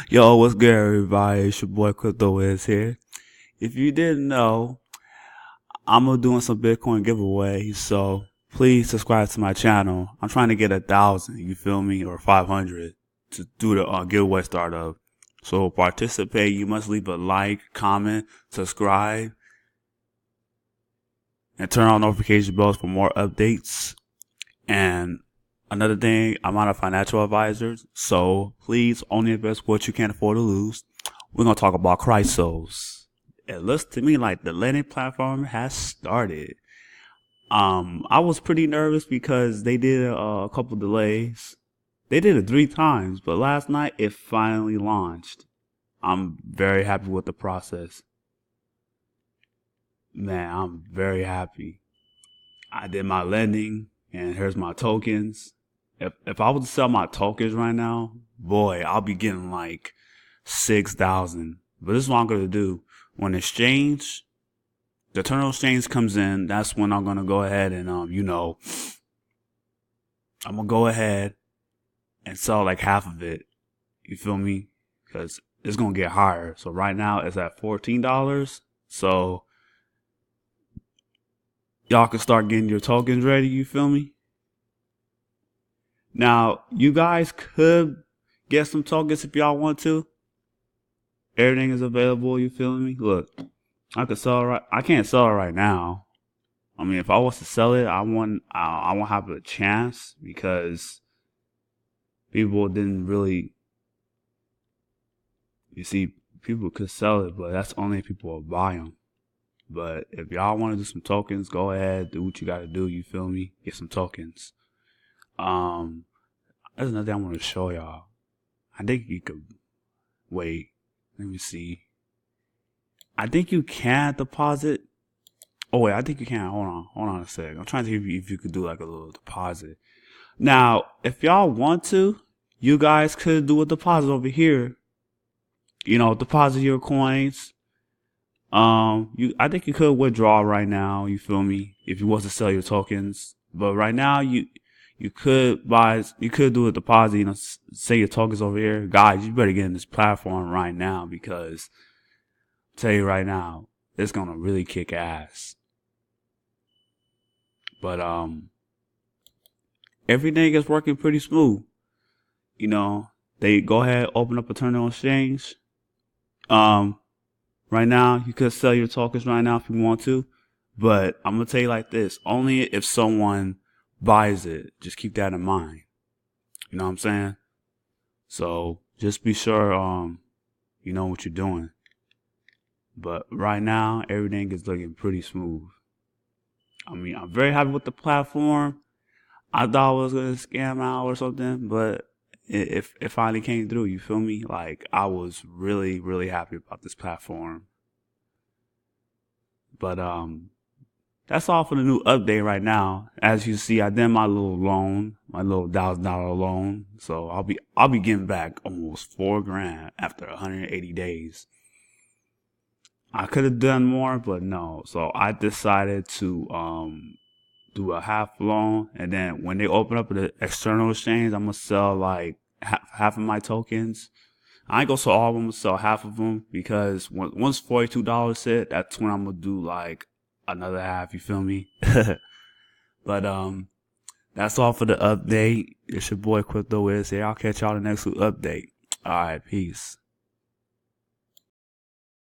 Yo, what's good, everybody? It's your boy CryptoWiz here. If you didn't know, I'm doing some Bitcoin giveaways, so please subscribe to my channel. I'm trying to get 1,000, you feel me, or 500 to do the giveaway startup. So participate. You must leave a like, comment, subscribe, and turn on notification bells for more updates. And another thing, I'm not a financial advisor, so please only invest what you can't afford to lose. We're going to talk about Chrysos. It looks to me like the lending platform has started. I was pretty nervous because they did a couple delays. They did it 3 times, but last night it finally launched. I'm very happy with the process. Man, I'm very happy. I did my lending, and here's my tokens. If I was to sell my tokens right now, boy, I'll be getting like 6,000. But this is what I'm gonna do. When the eternal exchange comes in, that's when I'm gonna go ahead and I'm gonna go ahead and sell like half of it. You feel me? Because it's gonna get higher. So right now it's at $14. So y'all can start getting your tokens ready. You feel me? Now, you guys could get some tokens if y'all want to. Everything is available, you feel me? Look, I can't sell it right now. I mean, if I was to sell it, I won't have a chance because people didn't really, you see, people could sell it, but that's only if people will buy them. But if y'all want to do some tokens, go ahead, do what you got to do, you feel me? Get some tokens. There's another thing I want to show y'all. I think you could wait. Let me see. I think you can deposit. Oh wait, I think you can. Hold on a sec. I'm trying to see if you could do like a little deposit. Now, if y'all want to, you guys could do a deposit over here. You know, deposit your coins. I think you could withdraw right now. You feel me? If you was to sell your tokens, but right now you could do a deposit, say your tokens over here. Guys, you better get in this platform right now because I'll tell you right now, it's gonna really kick ass. But everything is working pretty smooth. They go ahead, open up eternal exchange. Right now you could sell your tokens right now if you want to. But I'm gonna tell you like this, only if someone buys it. Just keep that in mind. You know what I'm saying? So just be sure you know what you're doing. But right now everything is looking pretty smooth. I mean, I'm very happy with the platform. I thought I was gonna scam out or something, but it finally came through, you feel me? Like, I was really, really happy about this platform. But that's all for the new update right now. As you see, I did my little loan, my little $1,000 loan. So I'll be getting back almost $4,000 after 180 days. I could have done more, but no. So I decided to do a half loan, and then when they open up the external exchange, I'm gonna sell like half of my tokens. I ain't gonna sell all of them, I'm gonna sell half of them because once $42 hit, that's when I'm gonna do like another half, you feel me? But that's all for the update. It's your boy CryptoWiz here. I'll catch y'all in the next update. Alright, peace.